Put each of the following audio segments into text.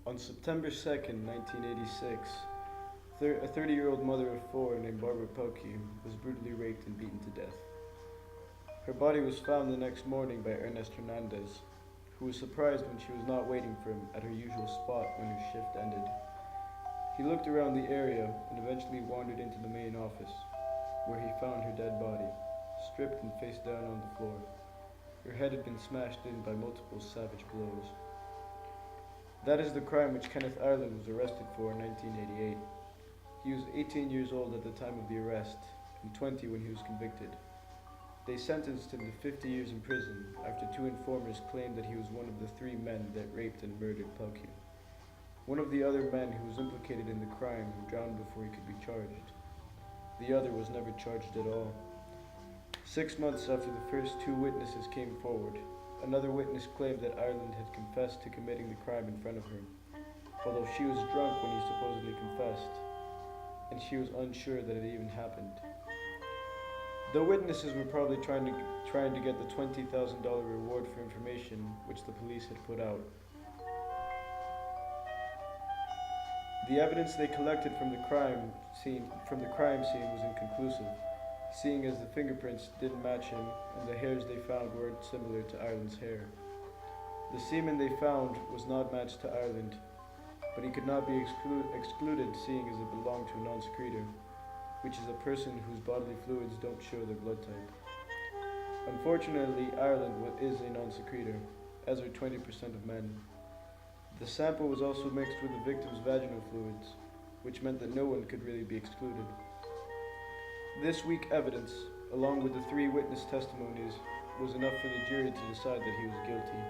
On September 2nd, 1986, a 30-year-old mother of four named Barbara Pelkey was brutally raped and beaten to death. Her body was found the next morning by Ernest Hernandez, who was surprised when she was not waiting for him at her usual spot when her shift ended. He looked around the area and eventually wandered into the main office, where he found her dead body, stripped and face down on the floor. Her head had been smashed in by multiple savage blows. That is the crime which Kenneth Ireland was arrested for in 1988. He was 18 years old at the time of the arrest and 20 when he was convicted. They sentenced him to 50 years in prison after two informers claimed that he was one of the three men that raped and murdered Pelkey. One of the other men who was implicated in the crime drowned before he could be charged. The other was never charged at all. 6 months after the first two witnesses came forward, another witness claimed that Ireland had confessed to committing the crime in front of her, although she was drunk when he supposedly confessed, and she was unsure that it even happened. The witnesses were probably trying to get the $20,000 reward for information which the police had put out. The evidence they collected from the crime scene was inconclusive, seeing as the fingerprints didn't match him and the hairs they found weren't similar to Ireland's hair. The semen they found was not matched to Ireland, but he could not be excluded seeing as it belonged to a non-secretor, which is a person whose bodily fluids don't show their blood type. Unfortunately, Ireland is a non-secretor, as are 20% of men. The sample was also mixed with the victim's vaginal fluids, which meant that no one could really be excluded. This weak evidence, along with the three witness testimonies, was enough for the jury to decide that he was guilty.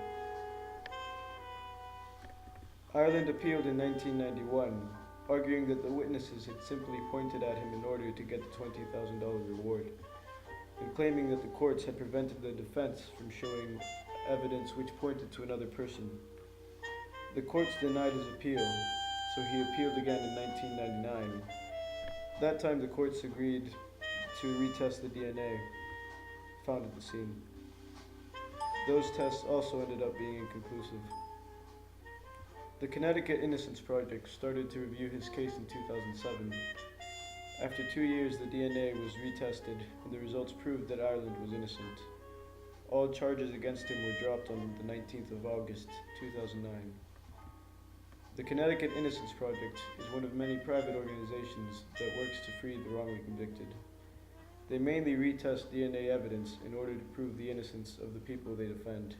Ireland appealed in 1991, arguing that the witnesses had simply pointed at him in order to get the $20,000 reward, and claiming that the courts had prevented the defense from showing evidence which pointed to another person. The courts denied his appeal, so he appealed again in 1999. That time the courts agreed to retest the DNA found at the scene. Those tests also ended up being inconclusive. The Connecticut Innocence Project started to review his case in 2007. After 2 years, the DNA was retested, and the results proved that Ireland was innocent. All charges against him were dropped on the 19th of August, 2009. The Connecticut Innocence Project is one of many private organizations that works to free the wrongly convicted. They mainly retest DNA evidence in order to prove the innocence of the people they defend.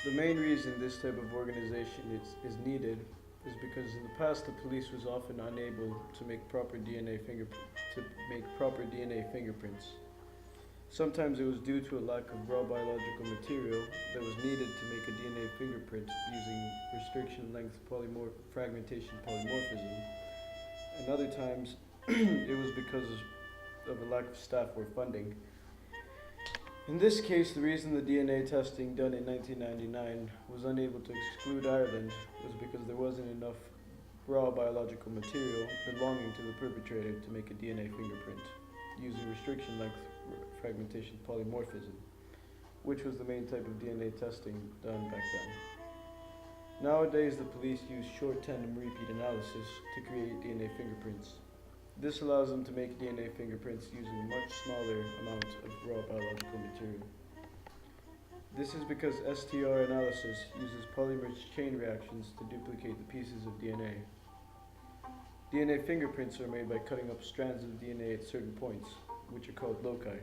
The main reason this type of organization is needed is because in the past the police was often unable to make proper DNA fingerprints. Sometimes it was due to a lack of raw biological material that was needed to make a DNA fingerprint using restriction length fragmentation polymorphism, and other times it was because of a lack of staff or funding. In this case, the reason the DNA testing done in 1999 was unable to exclude Ireland was because there wasn't enough raw biological material belonging to the perpetrator to make a DNA fingerprint using restriction length fragmentation polymorphism, which was the main type of DNA testing done back then. Nowadays, the police use short tandem repeat analysis to create DNA fingerprints. This allows them to make DNA fingerprints using a much smaller amount of raw biological material. This is because STR analysis uses polymer chain reactions to duplicate the pieces of DNA. DNA fingerprints are made by cutting up strands of DNA at certain points, which are called loci.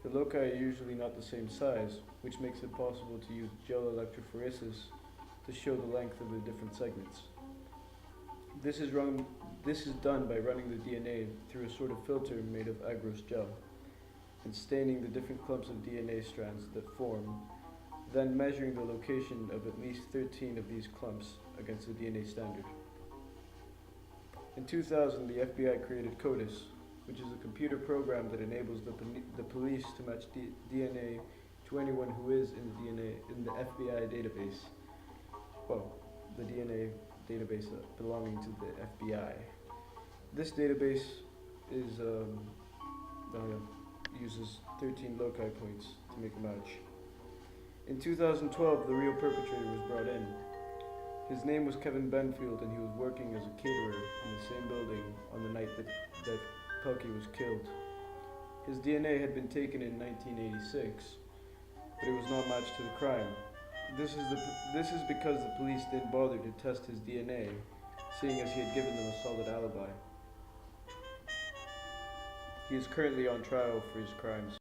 The loci are usually not the same size, which makes it possible to use gel electrophoresis to show the length of the different segments. This is done by running the DNA through a sort of filter made of agarose gel and staining the different clumps of DNA strands that form, then measuring the location of at least 13 of these clumps against the DNA standard. In 2000, the FBI created CODIS, which is a computer program that enables the police to match DNA to anyone who is in the FBI database. Well, the DNA database belonging to the FBI. This database uses 13 loci points to make a match. In 2012, the real perpetrator was brought in. His name was Kevin Benfield, and he was working as a caterer in the same building on the night that Pelkey was killed. His DNA had been taken in 1986, but it was not matched to the crime. This is because the police didn't bother to test his DNA, seeing as he had given them a solid alibi. He is currently on trial for his crimes.